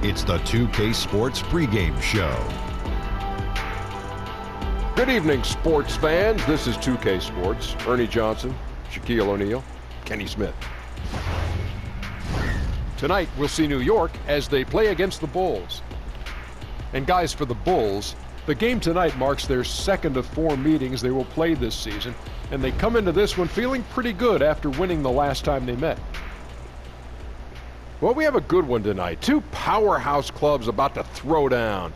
It's the 2K Sports pregame show. Good evening, sports fans. This is 2K Sports. Ernie Johnson, Shaquille O'Neal, Kenny Smith. Tonight, we'll see New York as they play against the Bulls. And guys, for the Bulls, the game tonight marks their second of 4 meetings they will play this season, and they come into this one feeling pretty good after winning the last time they met. Well, we have a good one tonight. 2 powerhouse clubs about to throw down.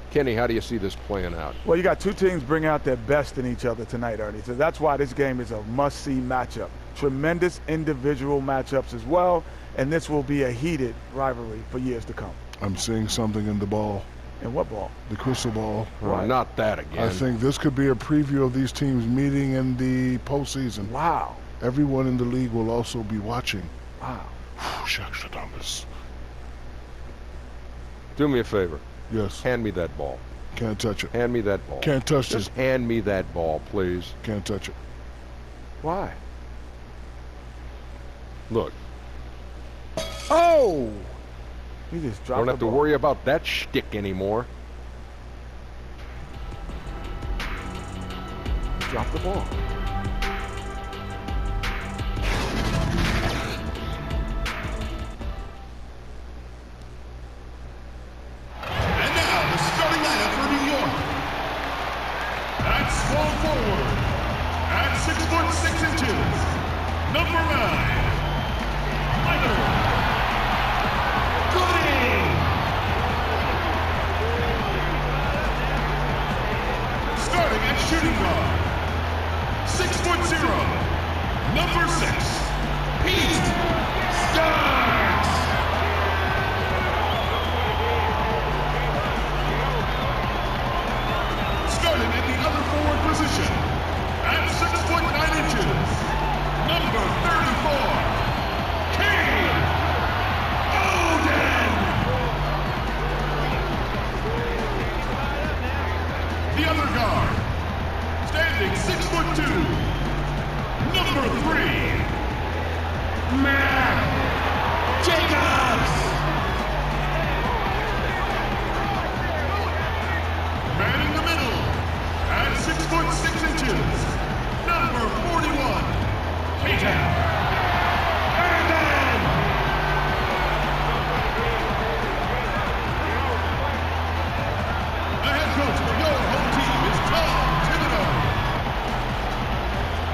Kenny, how do you see this playing out? Well, you got 2 teams bring out their best in each other tonight, Ernie. So that's why this game is a must-see matchup. Tremendous individual matchups as well, and this will be a heated rivalry for years to come. I'm seeing something in the ball. In what ball? The crystal ball. Right. Not that again. I think this could be a preview of these teams meeting in the postseason. Wow. Everyone in the league will also be watching. Wow. Shucks, Thomas. Do me a favor. Yes. Hand me that ball. Can't touch it. Hand me that ball. Can't touch Just it. hand me that ball, please. Can't touch it. Why? Look. Oh! He just dropped Don't have the to ball. worry about that shtick anymore. Drop the ball. And now the starting lineup for New York. At small forward, at 6'6" number 9, Leonard. Starting at shooting guard, 6'0", number 6, Pete Starks. Starting at the other forward position, at 6'9", number 34, King Oden. The other guard, standing 6'2", number 3, Matt Jacobs. Man in the middle, at 6'6", number 41, Peyton Erden. The head coach for your home team is Tom Thibodeau.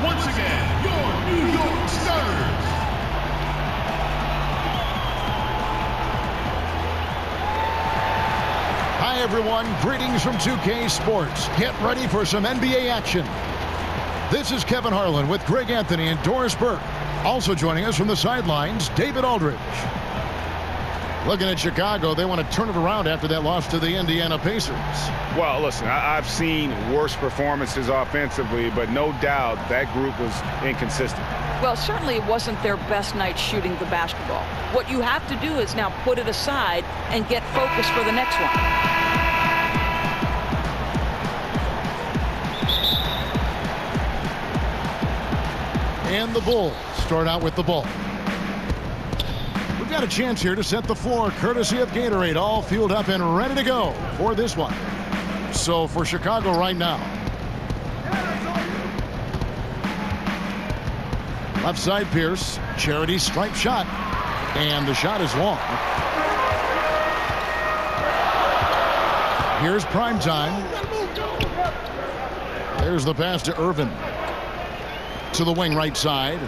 Once again, your New York starters. Hi, everyone. Greetings from 2K Sports. Get ready for some NBA action. This is Kevin Harlan with Greg Anthony and Doris Burke. Also joining us from the sidelines, David Aldridge. Looking at Chicago, they want to turn it around after that loss to the Indiana Pacers. Well, listen, I've seen worse performances offensively, but no doubt that group was inconsistent. Well, certainly it wasn't their best night shooting the basketball. What you have to do is now put it aside and get focused for the next one. And the Bulls start out with the ball. We've got a chance here to set the floor, courtesy of Gatorade, all fueled up and ready to go for this one. So for Chicago right now, left side Pierce, charity stripe shot, and the shot is long. Here's prime time. There's the pass to Irvin. To the wing right side.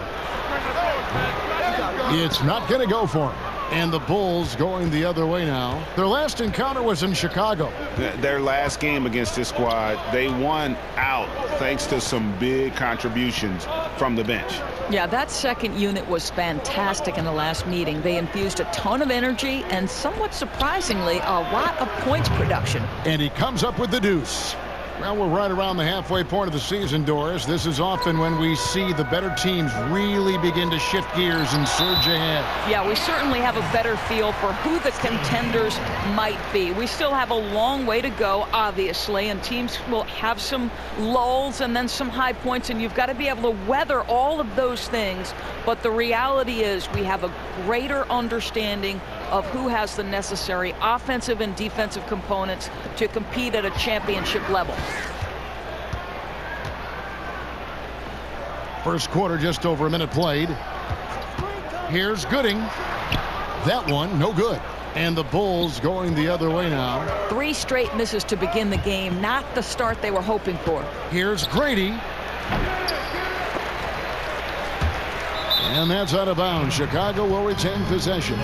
It's not going to go for him. And the Bulls going the other way now. Their last encounter was in Chicago. Their last game against this squad, they won out thanks to some big contributions from the bench. Yeah, that second unit was fantastic in the last meeting. They infused a ton of energy and, somewhat surprisingly, a lot of points production. And he comes up with the deuce. Well, we're right around the halfway point of the season, Doris. This is often when we see the better teams really begin to shift gears and surge ahead. Yeah, we certainly have a better feel for who the contenders might be. We still have a long way to go, obviously, and teams will have some lulls and then some high points, and you've got to be able to weather all of those things. But the reality is we have a greater understanding of who has the necessary offensive and defensive components to compete at a championship level. First quarter, just over a minute played. Here's Gooding. That one, no good. And the Bulls going the other way now. 3 straight misses to begin the game. Not the start they were hoping for. Here's Grady. And that's out of bounds. Chicago will retain possession.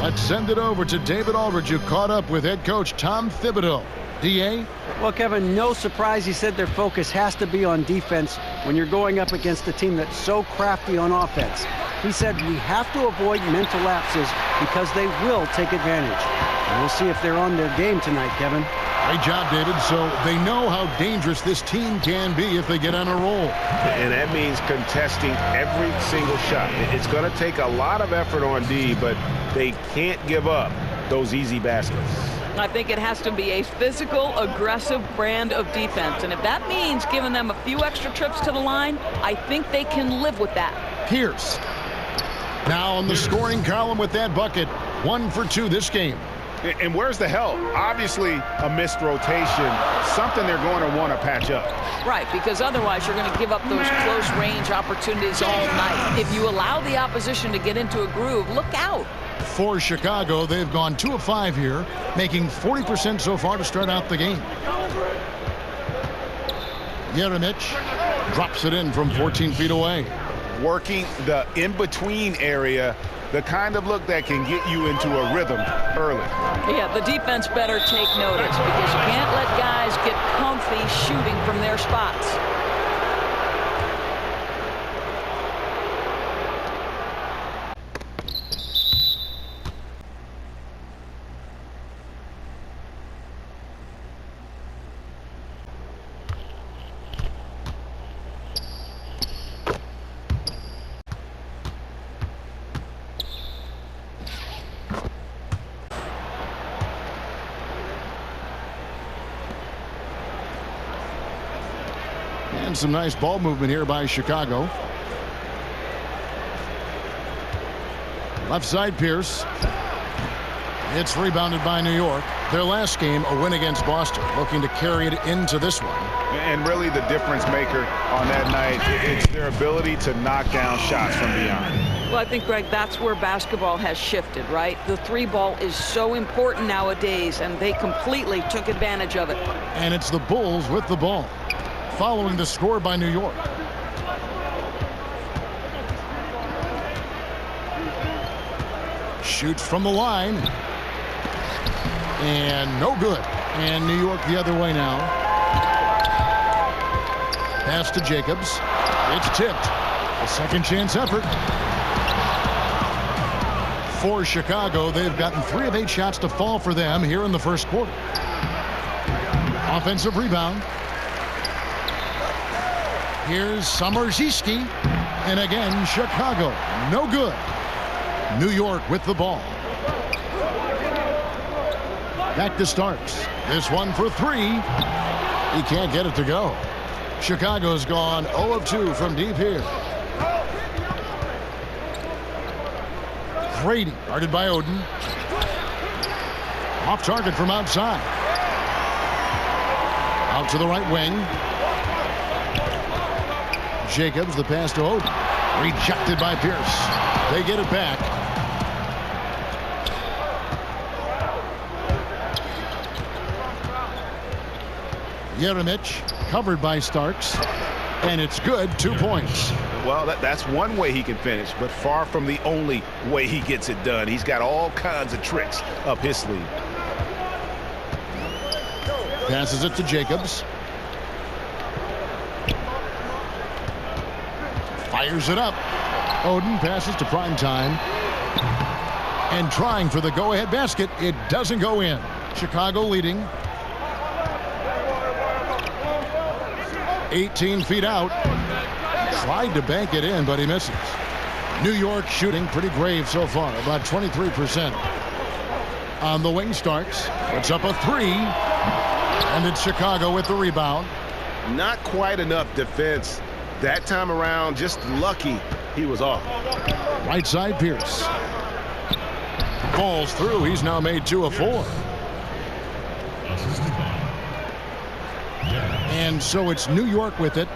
Let's send it over to David Aldridge, who caught up with head coach Tom Thibodeau. D.A.? Well, Kevin, no surprise he said their focus has to be on defense when you're going up against a team that's so crafty on offense. He said we have to avoid mental lapses because they will take advantage. And we'll see if they're on their game tonight, Kevin. Great job, David. So they know how dangerous this team can be if they get on a roll. And that means contesting every single shot. It's going to take a lot of effort on D, but they can't give up those easy baskets. I think it has to be a physical, aggressive brand of defense. And if that means giving them a few extra trips to the line, I think they can live with that. Pierce. Now on the scoring column with that bucket. 1 for 2 this game. And where's the help? Obviously, a missed rotation, something they're going to want to patch up. Right, because otherwise you're going to give up those close-range opportunities all night. If you allow the opposition to get into a groove, look out. For Chicago, they've gone 2 of 5 here, making 40% so far to start out the game. Jeremic drops it in from 14 feet away. Working the in-between area, the kind of look that can get you into a rhythm early. Yeah, the defense better take notice because you can't let guys get comfy shooting from their spots. And some nice ball movement here by Chicago. Left side, Pierce. It's rebounded by New York. Their last game, a win against Boston, looking to carry it into this one. And really the difference maker on that night, it's their ability to knock down shots from beyond. Well, I think, Greg, that's where basketball has shifted, right? The 3-ball is so important nowadays, and they completely took advantage of it. And it's the Bulls with the ball, following the score by New York. Shoots from the line. And no good. And New York the other way now. Pass to Jacobs. It's tipped. A second chance effort. For Chicago, they've gotten 3 of 8 shots to fall for them here in the first quarter. Offensive rebound. Here's Summerziski. And again, Chicago. No good. New York with the ball. Back to Starks. This one for 3. He can't get it to go. Chicago's gone 0 of 2 from deep here. Grady, guarded by Oden. Off target from outside. Out to the right wing. Jacobs, the pass to Oden. Rejected by Pierce. They get it back. Jeremic covered by Starks, and it's good. 2 points. Well, that's one way he can finish, but far from the only way he gets it done. He's got all kinds of tricks up his sleeve. Passes it to Jacobs. Fires it up. Oden passes to Primetime. And trying for the go-ahead basket. It doesn't go in. Chicago leading. 18 feet out. Tried to bank it in, but he misses. New York shooting pretty brave so far, about 23%. On the wing, Starks. Puts up a 3. And it's Chicago with the rebound. Not quite enough defense that time around. Just lucky he was off. Right side, Pierce. Falls through. He's now made 2 of 4. And so it's New York with it.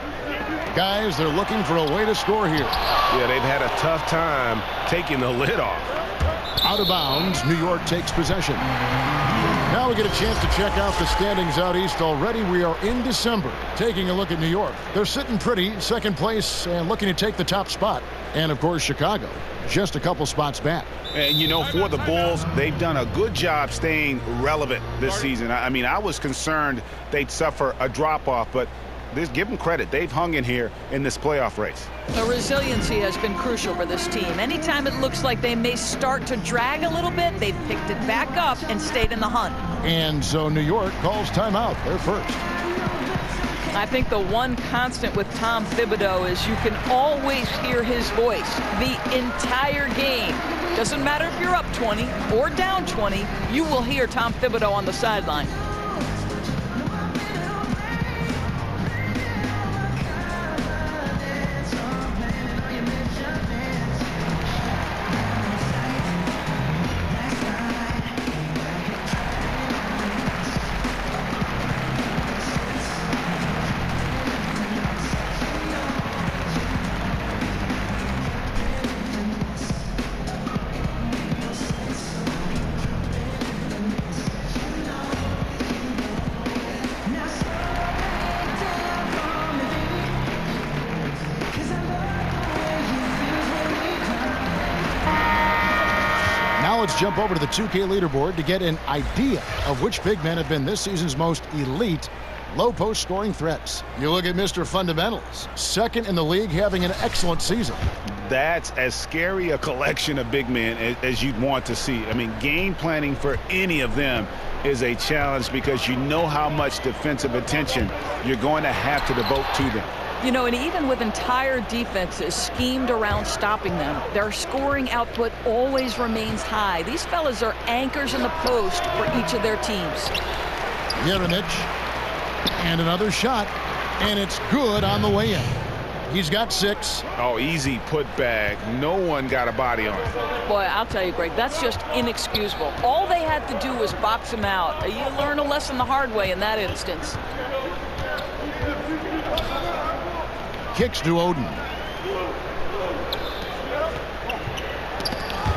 Guys, they're looking for a way to score here. Yeah, they've had a tough time taking the lid off. Out of bounds. New York takes possession. Now we get a chance to check out the standings out east already. We are in December. Taking a look at New York. They're sitting pretty, second place, and looking to take the top spot. And, of course, Chicago, just a couple spots back. And, you know, for the Bulls, they've done a good job staying relevant this season. I mean, I was concerned they'd suffer a drop-off, but give them credit. They've hung in here in this playoff race. The resiliency has been crucial for this team. Anytime it looks like they may start to drag a little bit, they've picked it back up and stayed in the hunt. And so New York calls timeout. They're first. I think the one constant with Tom Thibodeau is you can always hear his voice the entire game. Doesn't matter if you're up 20 or down 20, you will hear Tom Thibodeau on the sideline. Let's jump over to the 2K leaderboard to get an idea of which big men have been this season's most elite low post scoring threats. You look at Mr. Fundamentals, second in the league, having an excellent season. That's as scary a collection of big men as you'd want to see. I mean, game planning for any of them is a challenge because you know how much defensive attention you're going to have to devote to them. You know, and even with entire defenses schemed around stopping them, their scoring output always remains high. These fellas are anchors in the post for each of their teams. Jeremic, and another shot, and it's good on the way in. He's got 6. Oh, easy putback. No one got a body on it. Boy, I'll tell you, Greg, that's just inexcusable. All they had to do was box him out. You learn a lesson the hard way in that instance. Kicks to Oden.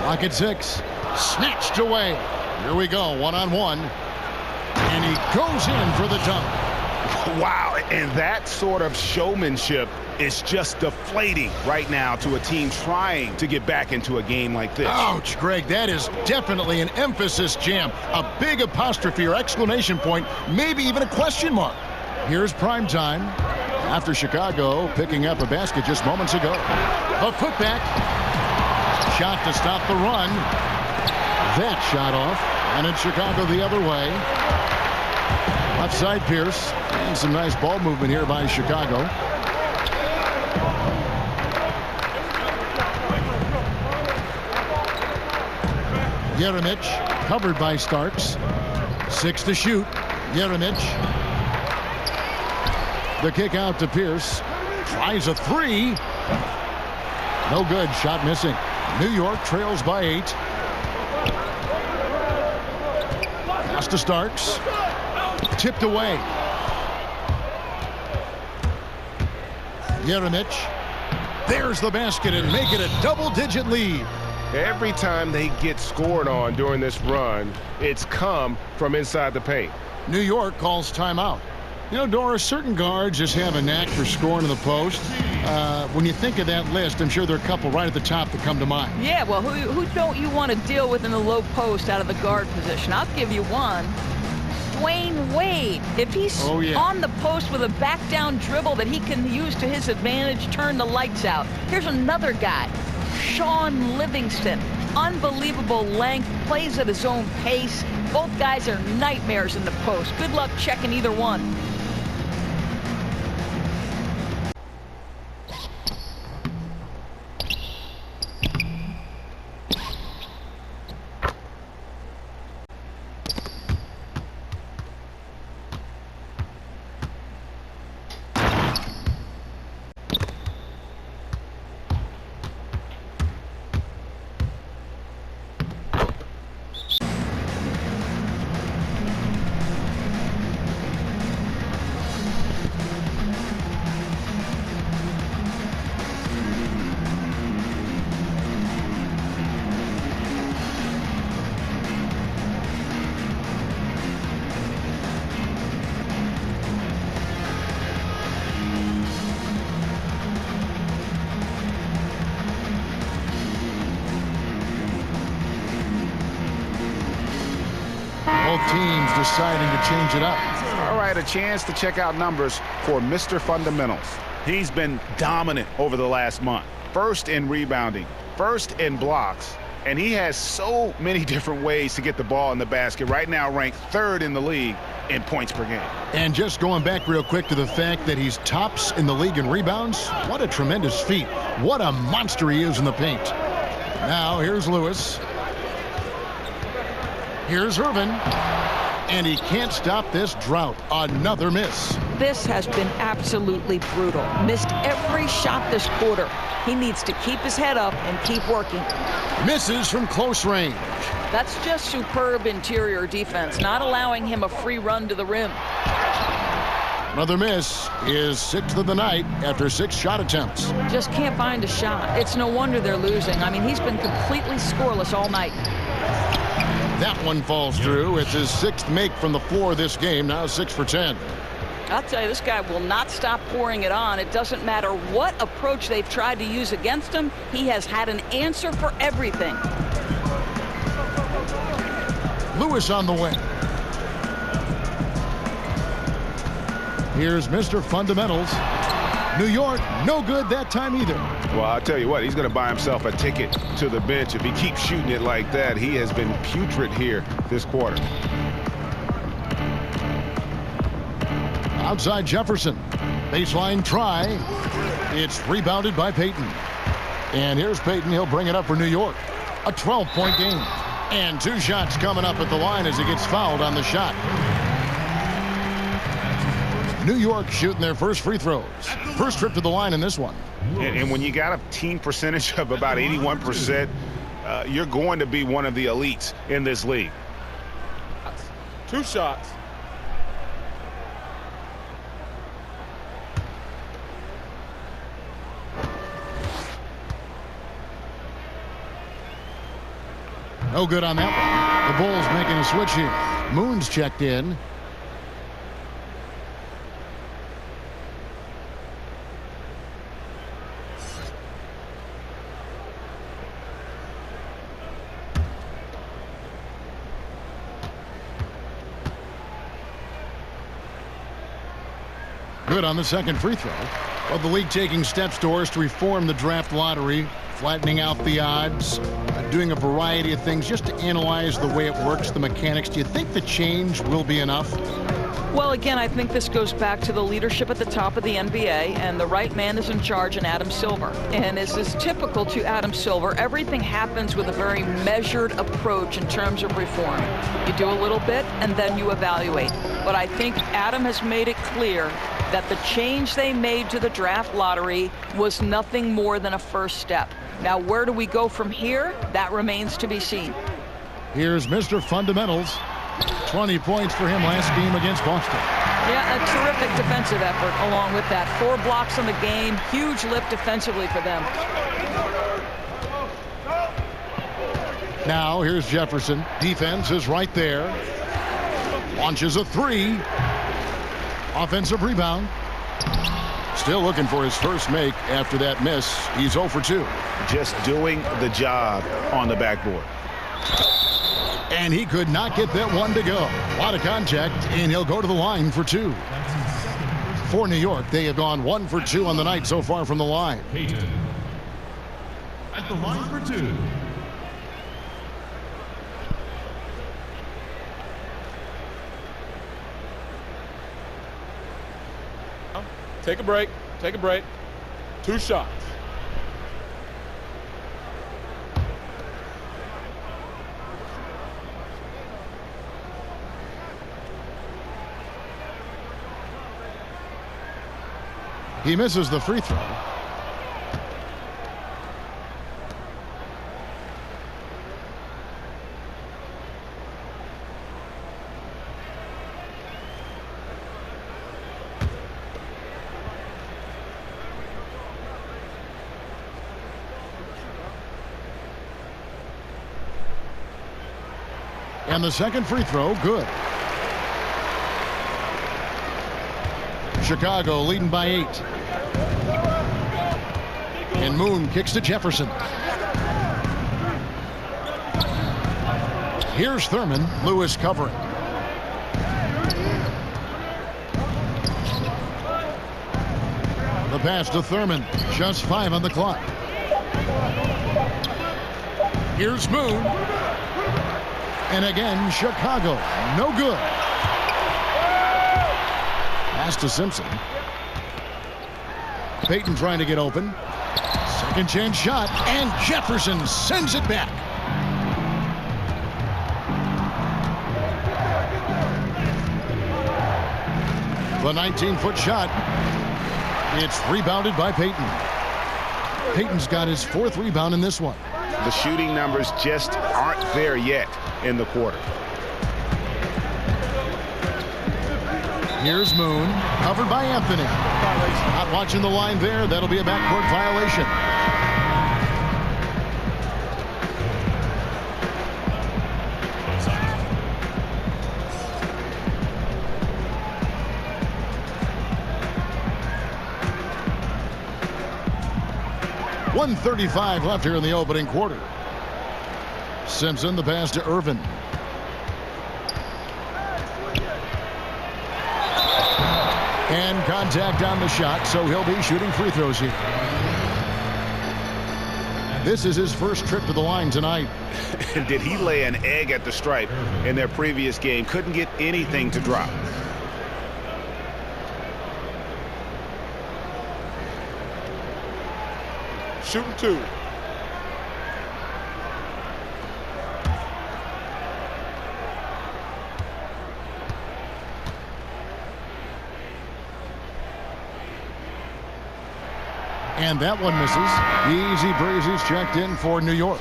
Clock at 6. Snatched away. Here we go, one-on-one. And he goes in for the dunk. Wow, and that sort of showmanship is just deflating right now to a team trying to get back into a game like this. Ouch, Greg, that is definitely an emphasis jam. A big apostrophe or exclamation point, maybe even a question mark. Here's prime time. After Chicago picking up a basket just moments ago. A putback. Shot to stop the run. That shot off. And it's Chicago the other way. Outside Pierce. And some nice ball movement here by Chicago. Jeremic covered by Starks. 6 to shoot. Jeremic. The kick out to Pierce. Tries a 3. No good. Shot missing. New York trails by 8. Pass to Starks. Tipped away. Jeremic. There's the basket and make it a double-digit lead. Every time they get scored on during this run, it's come from inside the paint. New York calls timeout. You know, Doris, certain guards just have a knack for scoring in the post. When you think of that list, I'm sure there are a couple right at the top that come to mind. Yeah, well, who don't you want to deal with in the low post out of the guard position? I'll give you one. Dwayne Wade. If he's on the post with a back-down dribble that he can use to his advantage, turn the lights out. Here's another guy, Sean Livingston. Unbelievable length, plays at his own pace. Both guys are nightmares in the post. Good luck checking either one. Both teams deciding to change it up. All right, a chance to check out numbers for Mr. Fundamentals. He's been dominant over the last month. First in rebounding, first in blocks, and he has so many different ways to get the ball in the basket. Right now ranked 3rd in the league in points per game. And just going back real quick to the fact that he's tops in the league in rebounds, what a tremendous feat. What a monster he is in the paint. Now here's Lewis. Here's Irvin. And he can't stop this drought. Another miss. This has been absolutely brutal. Missed every shot this quarter. He needs to keep his head up and keep working. Misses from close range. That's just superb interior defense, not allowing him a free run to the rim. Another miss, his 6th of the night after 6 shot attempts. Just can't find a shot. It's no wonder they're losing. I mean, he's been completely scoreless all night. That one falls through. It's his 6th make from the floor this game, now 6 for 10. I'll tell you, this guy will not stop pouring it on. It doesn't matter what approach they've tried to use against him. He has had an answer for everything. Lewis on the wing. Here's Mr. Fundamentals. New York, no good that time either. Well, I'll tell you what, he's going to buy himself a ticket to the bench. If he keeps shooting it like that, he has been putrid here this quarter. Outside Jefferson. Baseline try. It's rebounded by Payton. And here's Payton. He'll bring it up for New York. A 12-point game. And 2 shots coming up at the line as he gets fouled on the shot. New York shooting their first free throws. First trip to the line in this one. And when you got a team percentage of about 81%, you're going to be one of the elites in this league. 2 shots. No good on that one. The Bulls making a switch here. Moon's checked in. Good on the second free throw. Well, the league taking steps towards to reform the draft lottery, flattening out the odds, doing a variety of things just to analyze the way it works, the mechanics. Do you think the change will be enough? Well, again, I think this goes back to the leadership at the top of the NBA, and the right man is in charge in Adam Silver. And as is typical to Adam Silver, everything happens with a very measured approach in terms of reform. You do a little bit, and then you evaluate. But I think Adam has made it clear that the change they made to the draft lottery was nothing more than a first step. Now, where do we go from here? That remains to be seen. Here's Mr. Fundamentals. 20 points for him last game against Boston. Yeah, a terrific defensive effort along with that. 4 blocks in the game. Huge lift defensively for them. Now, here's Jefferson. Defense is right there. Launches a 3. Offensive rebound. Still looking for his first make after that miss. He's 0 for 2. Just doing the job on the backboard. And he could not get that one to go. A lot of contact, and he'll go to the line for 2. For New York, they have gone 1 for 2 on the night so far from the line. Payton at the line for 2. Take a break. Take a break. 2 shots. He misses the free throw. And the second free throw, good. Chicago leading by 8. And Moon kicks to Jefferson. Here's Thurman. Lewis covering. The pass to Thurman. Just 5 on the clock. Here's Moon. And again, Chicago. No good. Pass to Simpson. Payton trying to get open. Second chance shot. And Jefferson sends it back. The 19-foot shot. It's rebounded by Payton. Payton's got his 4th rebound in this one. The shooting numbers just aren't there yet in the quarter. Here's Moon, covered by Anthony. Not watching the line there. That'll be a backcourt violation. .135 left here in the opening quarter. Simpson, the pass to Irvin. And contact on the shot, so he'll be shooting free throws here. This is his first trip to the line tonight. Did he lay an egg at the stripe in their previous game? Couldn't get anything to drop. Shooting 2. And that one misses. Easy breezy's checked in for New York.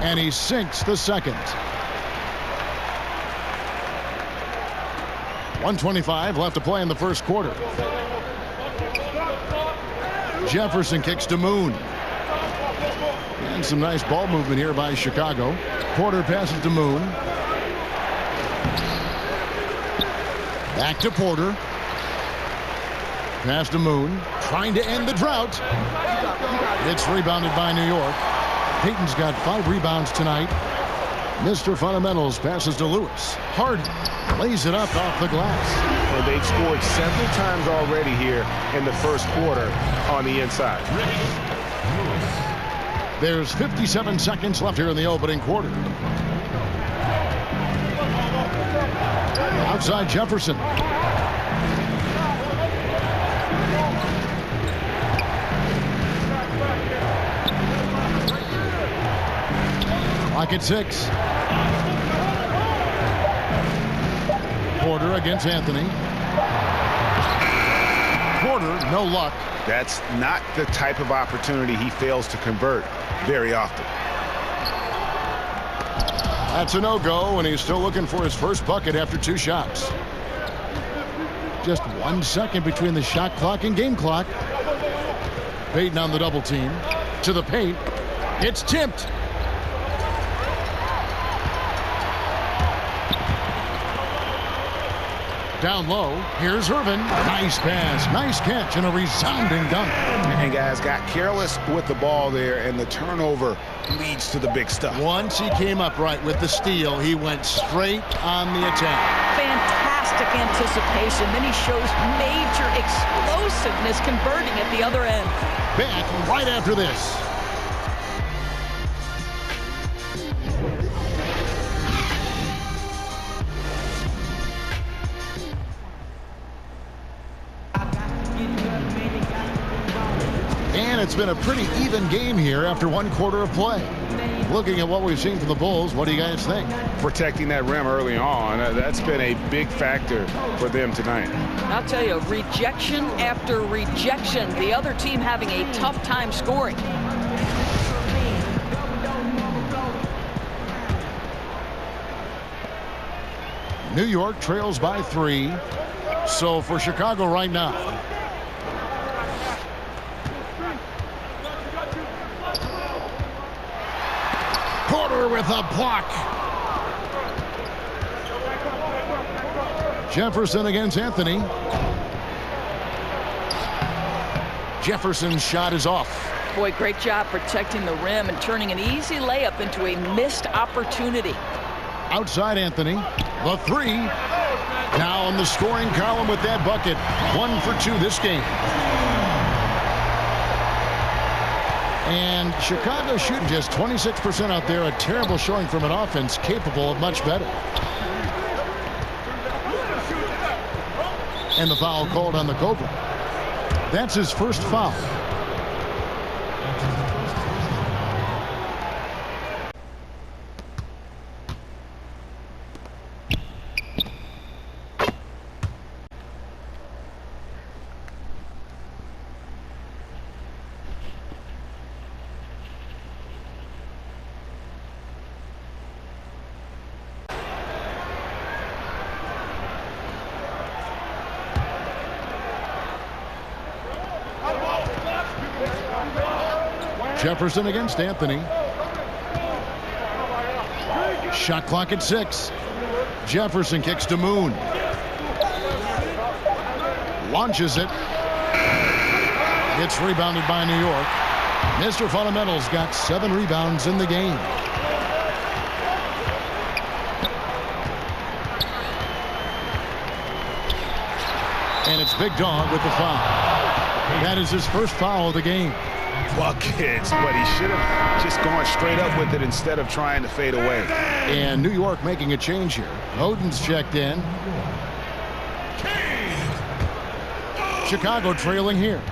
And he sinks the second. 1:25 left to play in the first quarter. Jefferson kicks to Moon. And some nice ball movement here by Chicago. Porter passes to Moon. Back to Porter. Pass to Moon. Trying to end the drought. It's rebounded by New York. Payton's got 5 rebounds tonight. Mr. Fundamentals passes to Lewis. Harden lays it up off the glass. Well, they've scored several times already here in the first quarter on the inside. There's 57 seconds left here in the opening quarter. Outside Jefferson. Clock at 6. Porter against Anthony. Porter, no luck. That's not the type of opportunity he fails to convert very often. That's a no-go, and he's still looking for his first bucket after 2 shots. Just 1 second between the shot clock and game clock. Payton on the double team. To the paint. It's tipped. Down low, here's Irvin. Nice pass, nice catch, and a resounding dunk. And guys got careless with the ball there, and the turnover leads to the big stuff. Once he came up right with the steal, he went straight on the attack. Fantastic anticipation. Then he shows major explosiveness converting at the other end. Back right after this. It's been a pretty even game here after 1 quarter of play. Looking at what we've seen from the Bulls, what do you guys think? Protecting that rim early on, that's been a big factor for them tonight. I'll tell you, rejection after rejection. The other team having a tough time scoring. New York trails by 3. So for Chicago right now, Porter with a block. Jefferson against Anthony. Jefferson's shot is off. Boy, great job protecting the rim and turning an easy layup into a missed opportunity. Outside Anthony. The three. Now in the scoring column with that bucket. 1 for 2 this game. And Chicago shooting just 26% out there. A terrible showing from an offense capable of much better. And the foul called on the Cobra. That's his first foul. Jefferson against Anthony. Shot clock at 6. Jefferson kicks to Moon. Launches it. Gets rebounded by New York. Mr. Fundamentals got 7 rebounds in the game. And it's Big Dog with the foul. That is his first foul of the game. Buckets, but he should have just gone straight up with it instead of trying to fade away. And New York making a change here. Oden's checked in. Chicago trailing here.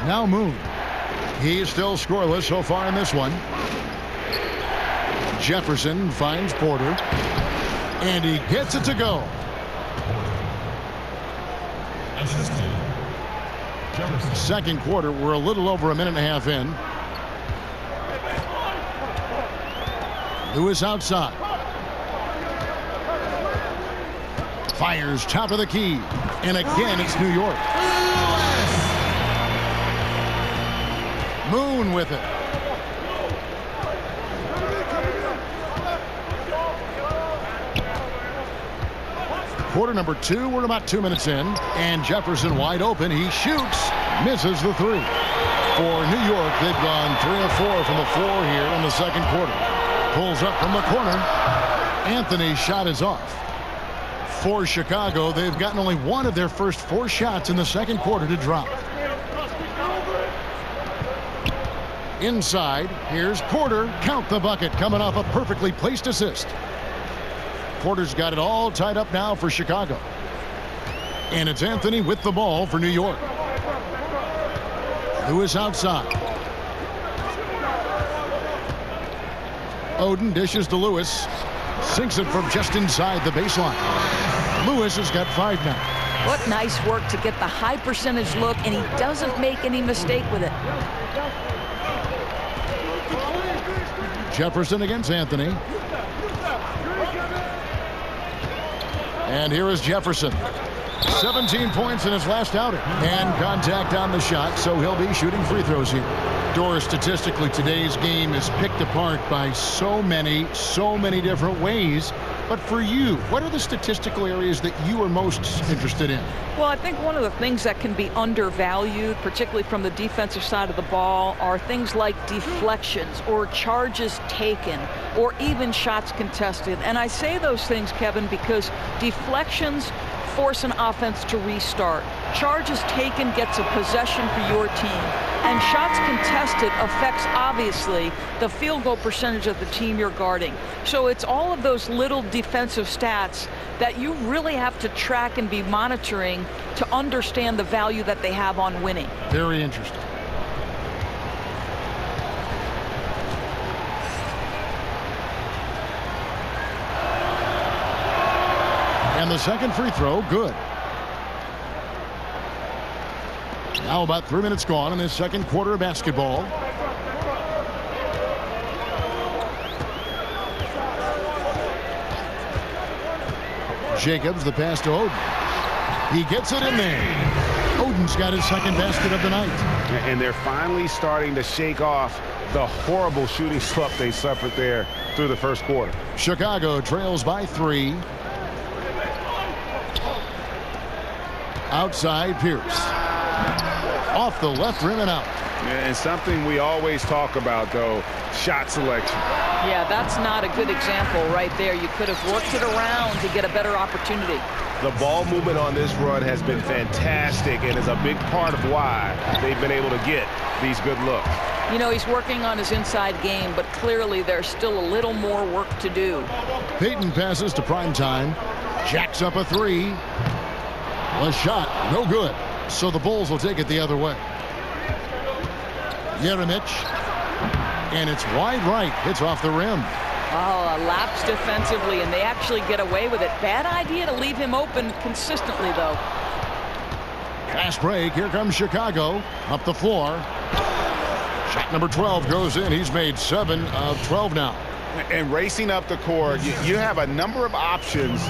Now Moon. He is still scoreless so far in this one. Jefferson finds Porter. And he gets it to go. Second quarter, we're a little over a minute and a half in. Lewis outside. Fires top of the key. And again, it's New York. Moon with it. Quarter number 2, we're about 2 minutes in, and Jefferson wide open. He shoots, misses the 3. For New York, they've gone 3 of 4 from the floor here in the second quarter. Pulls up from the corner. Anthony's shot is off. For Chicago, they've gotten only 1 of their first 4 shots in the second quarter to drop. Inside, here's Porter. Count the bucket, coming off a perfectly placed assist. Porter's got it all tied up now for Chicago. And it's Anthony with the ball for New York. Lewis outside. Oden dishes to Lewis. Sinks it from just inside the baseline. Lewis has got 5 now. What nice work to get the high percentage look, and he doesn't make any mistake with it. Jefferson against Anthony. And here is Jefferson. 17 points in his last outing. And contact on the shot, so he'll be shooting free throws here. Doris, statistically, today's game is picked apart by so many different ways. But for you, what are the statistical areas that you are most interested in? Well, I think one of the things that can be undervalued, particularly from the defensive side of the ball, are things like deflections or charges taken or even shots contested. And I say those things, Kevin, because deflections force an offense to restart. Charges taken gets a possession for your team. And shots contested affects, obviously, the field goal percentage of the team you're guarding. So it's all of those little defensive stats that you really have to track and be monitoring to understand the value that they have on winning. Very interesting. And the second free throw, good. Now about 3 minutes gone in this second quarter of basketball. Jacobs, the pass to Oden. He gets it in there. Oden's got his second basket of the night. And they're finally starting to shake off the horrible shooting slump they suffered there through the first quarter. Chicago trails by 3. Outside Pierce. Off the left rim and out. And something we always talk about, though, shot selection. Yeah, that's not a good example right there. You could have worked it around to get a better opportunity. The ball movement on this run has been fantastic and is a big part of why they've been able to get these good looks. You know, he's working on his inside game, but clearly there's still a little more work to do. Payton passes to Primetime. Jacks up a 3. A shot, no good. So the Bulls will take it the other way. Jeremic. And it's wide right. Hits off the rim. Oh, a lapse defensively, and they actually get away with it. Bad idea to leave him open consistently, though. Fast break. Here comes Chicago. Up the floor. Shot number 12 goes in. He's made 7 of 12 now. And racing up the court, you have a number of options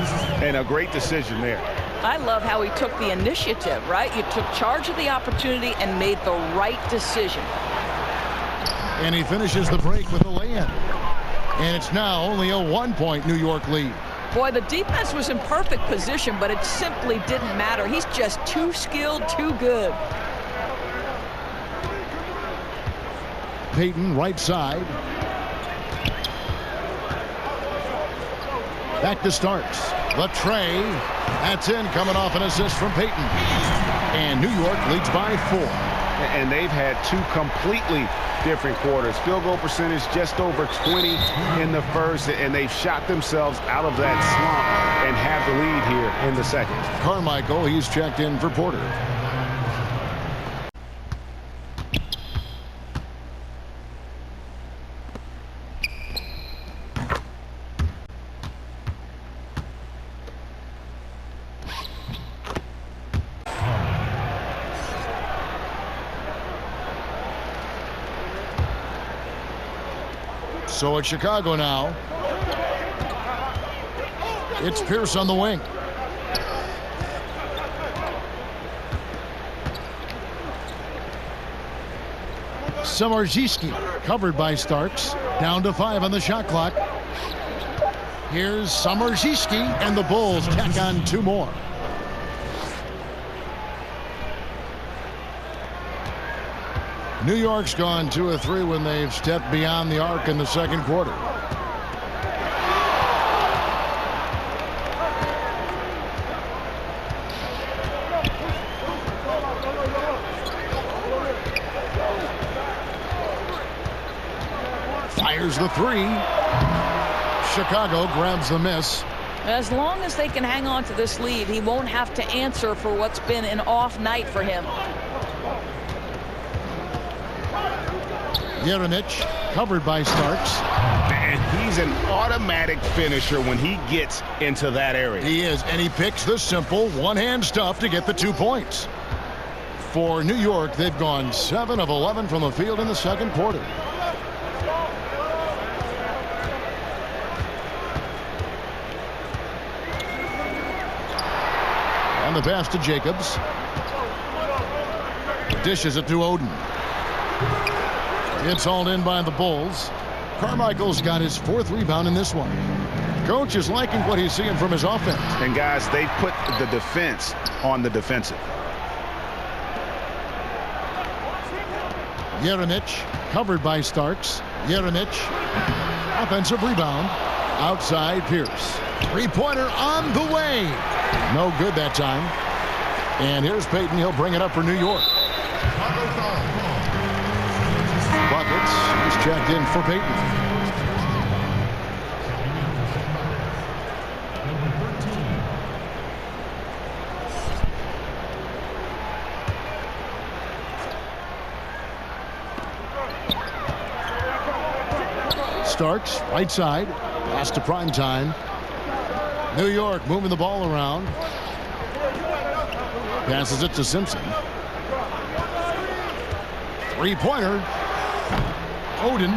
and a great decision there. I love how he took the initiative, right? You took charge of the opportunity and made the right decision. And he finishes the break with a lay-in. And it's now only a 1-point New York lead. Boy, the defense was in perfect position, but it simply didn't matter. He's just too skilled, too good. Payton right side. Back to Starks. The tray. That's in, coming off an assist from Payton. And New York leads by 4. And they've had 2 completely different quarters. Field goal percentage just over 20 in the first, and they've shot themselves out of that slump and have the lead here in the second. Carmichael, he's checked in for Porter. So it's Chicago now. It's Pierce on the wing. Samardzewski covered by Starks. Down to 5 on the shot clock. Here's Samardzewski, and the Bulls tack on 2 more. New York's gone 2 of 3 when they've stepped beyond the arc in the second quarter. Fires the 3. Chicago grabs the miss. As long as they can hang on to this lead, he won't have to answer for what's been an off night for him. Jeremic covered by Starks. And he's an automatic finisher when he gets into that area. He is, and he picks the simple one-hand stuff to get the 2 points. For New York, they've gone 7 of 11 from the field in the second quarter. And the pass to Jacobs. Dishes it to Oden. It's hauled in by the Bulls. Carmichael's got his 4th rebound in this one. Coach is liking what he's seeing from his offense. And guys, they put the defense on the defensive. Jeremic covered by Starks. Jeremic, offensive rebound. Outside Pierce. 3-pointer on the way. No good that time. And here's Payton. He'll bring it up for New York. Buckets. He's checked in for Payton. Starks, right side. Pass to Primetime. New York moving the ball around. Passes it to Simpson. 3-pointer. Oden.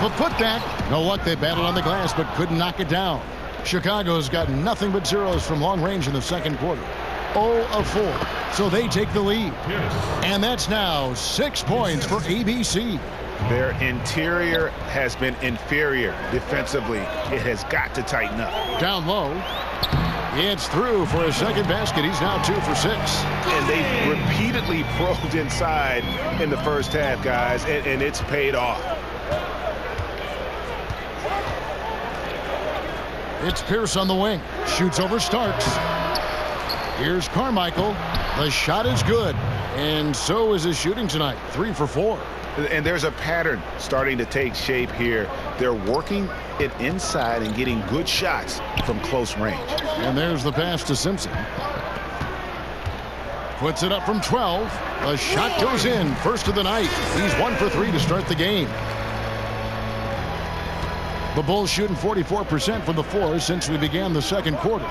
The putback. No luck. They battled on the glass but couldn't knock it down. Chicago's got nothing but zeros from long range in the second quarter. 0 of 4. So they take the lead. And that's now 6 points for ABC. Their interior has been inferior defensively. It has got to tighten up. Down low. It's through for a second basket. He's now 2 for 6. And they repeatedly probed inside in the first half, guys, and it's paid off. It's Pierce on the wing. Shoots over Starks. Here's Carmichael. The shot is good. And so is his shooting tonight. 3 for 4. And there's a pattern starting to take shape here. They're working it inside and getting good shots from close range. And there's the pass to Simpson. Puts it up from 12. The shot goes in. First of the night. He's 1 for 3 to start the game. The Bulls shooting 44% from the floor since we began the second quarter.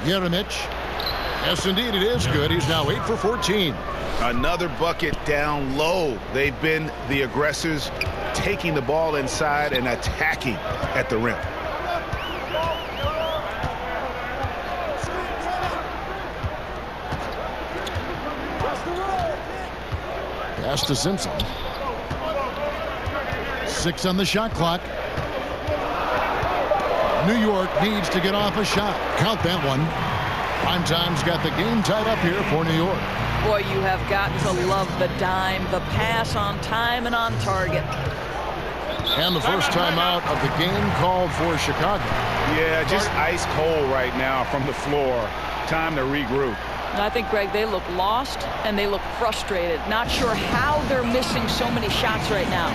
Jeremic. Yes, indeed, it is good. He's now 8 for 14. Another bucket down low. They've been the aggressors, taking the ball inside and attacking at the rim. Pass to Simpson. 6 on the shot clock. New York needs to get off a shot. Count that one. Prime time's got the game tied up here for New York. Boy, you have got to love the dime, the pass on time and on target. And the first time out of the game called for Chicago. Yeah, just ice cold right now from the floor. Time to regroup. And I think, Greg, they look lost and they look frustrated. Not sure how they're missing so many shots right now.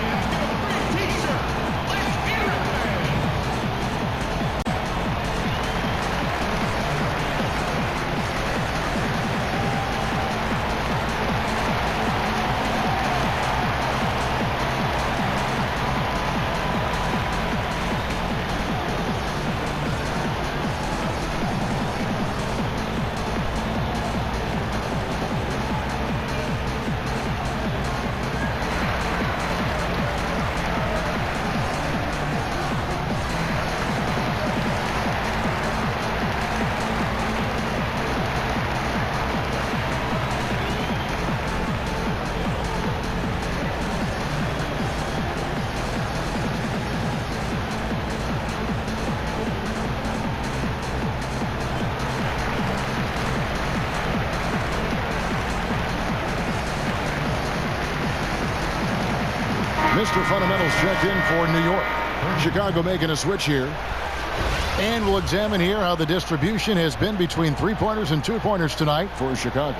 Mr. Fundamentals checked in for New York. Chicago making a switch here. And we'll examine here how the distribution has been between three-pointers and two-pointers tonight for Chicago.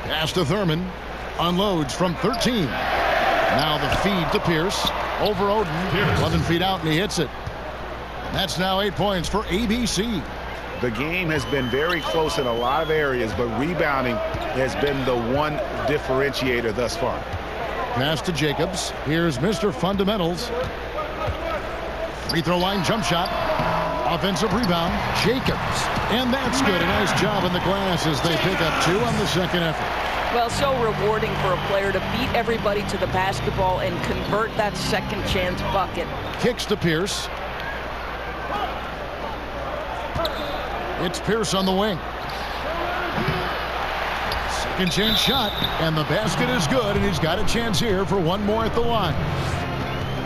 Pass to Thurman. Unloads from 13. Now the feed to Pierce. Over Oden. 11 feet out and he hits it. That's now 8 points for ABC. The game has been very close in a lot of areas, but rebounding has been the one differentiator thus far. Pass to Jacobs. Here's Mr. Fundamentals. Free throw line jump shot. Offensive rebound. Jacobs. And that's good. A nice job in the glass as they pick up 2 on the second effort. Well, so rewarding for a player to beat everybody to the basketball and convert that second chance bucket. Kicks to Pierce. It's Pierce on the wing. Second chance shot, and the basket is good, and he's got a chance here for one more at the line.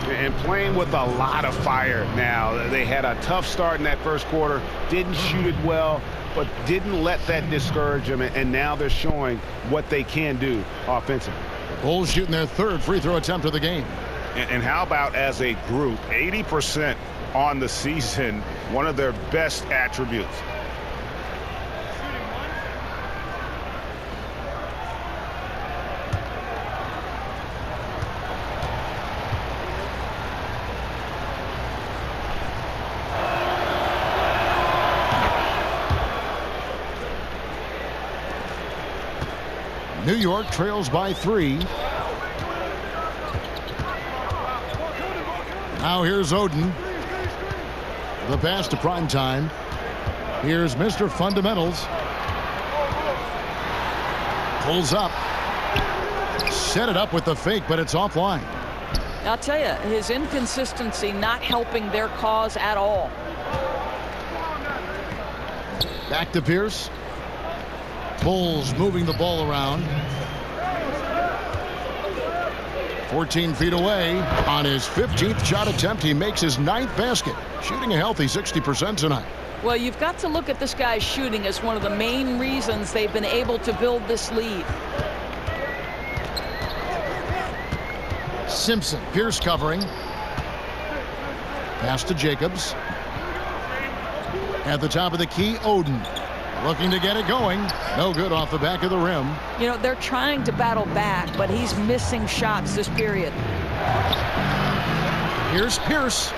And playing with a lot of fire now. They had a tough start in that first quarter, didn't shoot it well, but didn't let that discourage them, and now they're showing what they can do offensively. Bulls shooting their third free throw attempt of the game. And how about as a group, 80% on the season, one of their best attributes. New York trails by 3. Now here's Oden. The pass to Primetime. Here's Mr. Fundamentals. Pulls up. Set it up with the fake, but it's offline. I'll tell you, his inconsistency not helping their cause at all. Back to Pierce. Bulls moving the ball around. 14 feet away. On his 15th shot attempt, he makes his 9th basket. Shooting a healthy 60% tonight. Well, you've got to look at this guy's shooting as one of the main reasons they've been able to build this lead. Simpson. Pierce covering. Pass to Jacobs. At the top of the key, Oden. Looking to get it going. No good off the back of the rim. You know, they're trying to battle back, but he's missing shots this period. Here's Pierce.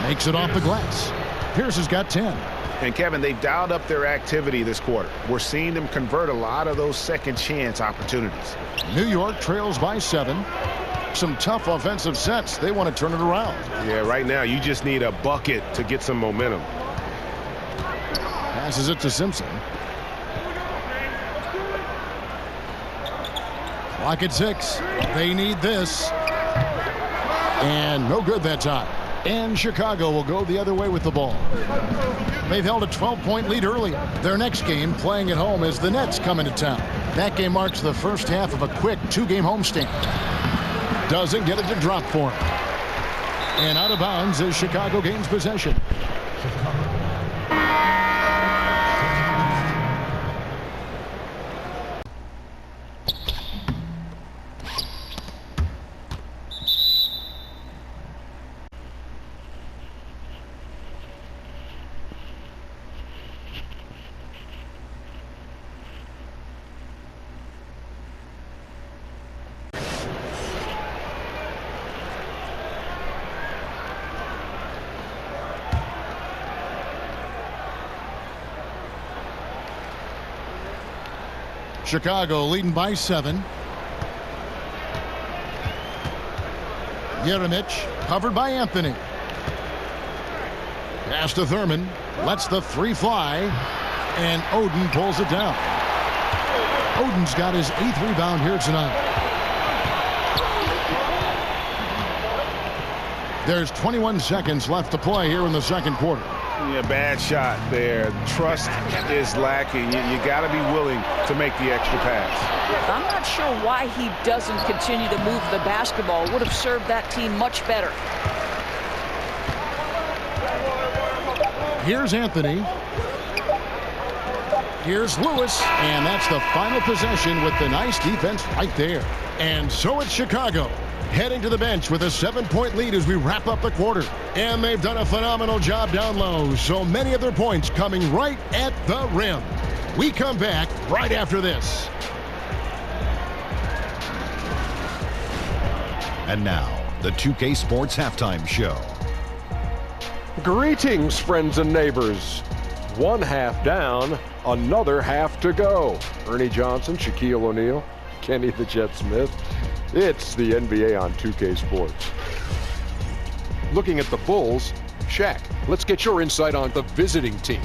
Makes it off the glass. Pierce has got 10. And Kevin, they've dialed up their activity this quarter. We're seeing them convert a lot of those second chance opportunities. New York trails by 7. Some tough offensive sets. They want to turn it around. Yeah, right now you just need a bucket to get some momentum. Passes it to Simpson. Clock at 6. They need this. And no good that time. And Chicago will go the other way with the ball. They've held a 12-point lead earlier. Their next game, playing at home, is the Nets coming to town. That game marks the first half of a quick 2-game homestand. Doesn't get it to drop for him. And out of bounds as Chicago gains possession. Chicago leading by 7. Jeremic covered by Anthony. Pass to Thurman. Lets the 3 fly. And Oden pulls it down. Oden's got his 8th rebound here tonight. There's 21 seconds left to play here in the second quarter. Yeah, bad shot there. Trust is lacking. You got to be willing to make the extra pass. I'm not sure why he doesn't continue to move the basketball. Would have served that team much better. Here's Anthony. Here's Lewis. And that's the final possession with the nice defense right there. And so it's Chicago heading to the bench with a 7-point lead as we wrap up the quarter. And they've done a phenomenal job down low. So many of their points coming right at the rim. We come back right after this. And now, the 2K Sports Halftime Show. Greetings, friends and neighbors. 1 half down, another half to go. Ernie Johnson, Shaquille O'Neal, Kenny the Jet Smith. It's the NBA on 2K Sports. Looking at the Bulls, Shaq, let's get your insight on the visiting team.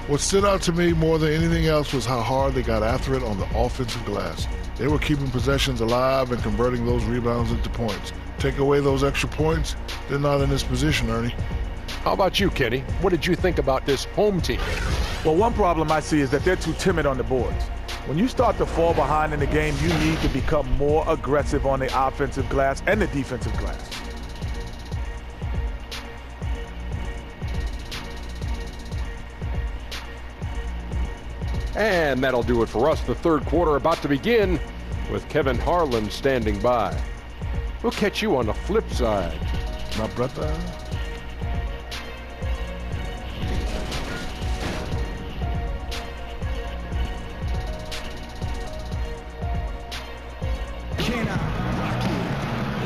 What stood out to me more than anything else was how hard they got after it on the offensive glass. They were keeping possessions alive and converting those rebounds into points. Take away those extra points, they're not in this position, Ernie. How about you, Kenny? What did you think about this home team? Well, one problem I see is that they're too timid on the boards. When you start to fall behind in the game, you need to become more aggressive on the offensive glass and the defensive glass. And that'll do it for us. The third quarter about to begin with Kevin Harlan standing by. We'll catch you on the flip side. My brother.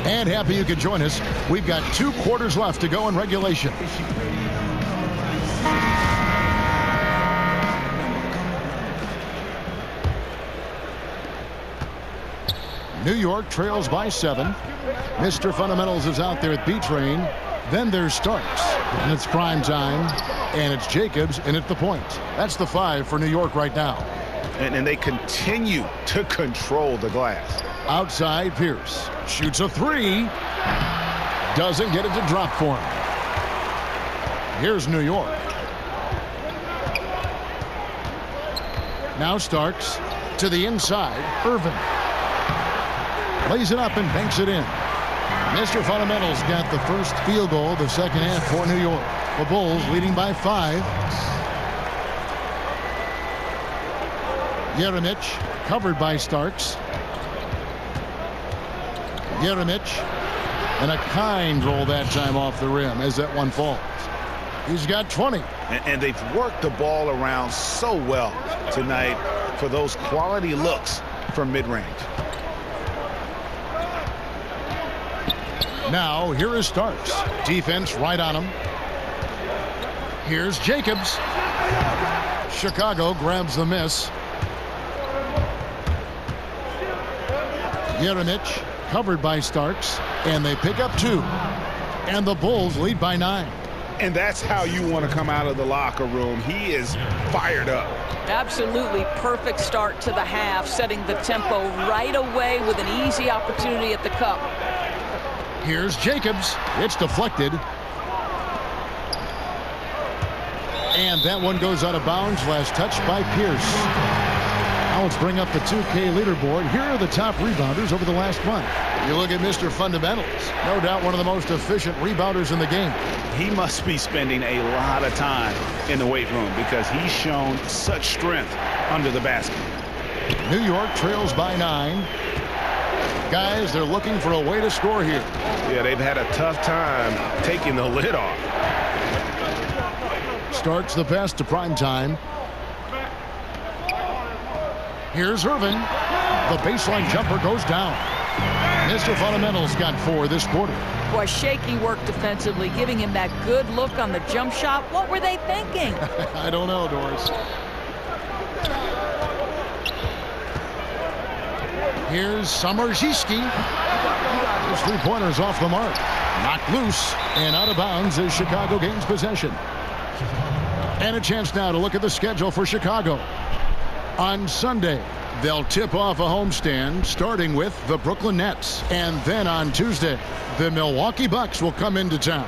And happy you could join us. We've got 2 quarters left to go in regulation. New York trails by 7. Mr. Fundamentals is out there with B-Train. Then there's Starks, and it's prime time, and it's Jacobs in at the point. That's the 5 for New York right now. And they continue to control the glass. Outside, Pierce shoots a 3. Doesn't get it to drop for him. Here's New York. Now Starks to the inside. Irvin lays it up and banks it in. Mr. Fundamentals got the first field goal of the second half for New York. The Bulls leading by 5. Jeremic covered by Starks. Jeremic, and a kind roll that time off the rim as that one falls. He's got 20. And they've worked the ball around so well tonight for those quality looks from mid-range. Now, here is Starks. Defense right on him. Here's Jacobs. Chicago grabs the miss. Jeremic covered by Starks, and they pick up 2. And the Bulls lead by 9. And that's how you want to come out of the locker room. He is fired up. Absolutely perfect start to the half, setting the tempo right away with an easy opportunity at the cup. Here's Jacobs. It's deflected. And that one goes out of bounds. Last touch by Pierce. Now let's bring up the 2K leaderboard. Here are the top rebounders over the last month. You look at Mr. Fundamentals. No doubt one of the most efficient rebounders in the game. He must be spending a lot of time in the weight room because he's shown such strength under the basket. New York trails by 9. Guys, they're looking for a way to score here. Yeah, they've had a tough time taking the lid off. Starts the pass to prime time. Here's Irvin. The baseline jumper goes down. Mr. Fundamentals got 4 this quarter. Boy, shaky work defensively, giving him that good look on the jump shot. What were they thinking? I don't know, Doris. Here's Samardziski. His 3-pointer's off the mark. Knocked loose and out of bounds as Chicago gains possession. And a chance now to look at the schedule for Chicago. On Sunday, they'll tip off a homestand starting with the Brooklyn Nets. And then on Tuesday, the Milwaukee Bucks will come into town.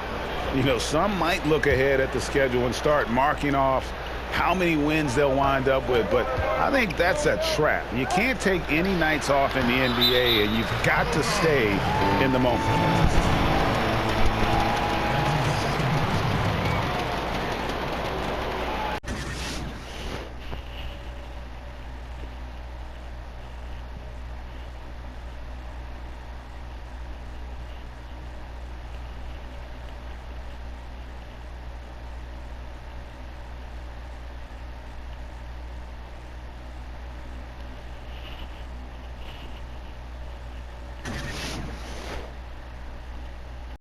You know, some might look ahead at the schedule and start marking off how many wins they'll wind up with, but I think that's a trap. You can't take any nights off in the NBA, and you've got to stay in the moment.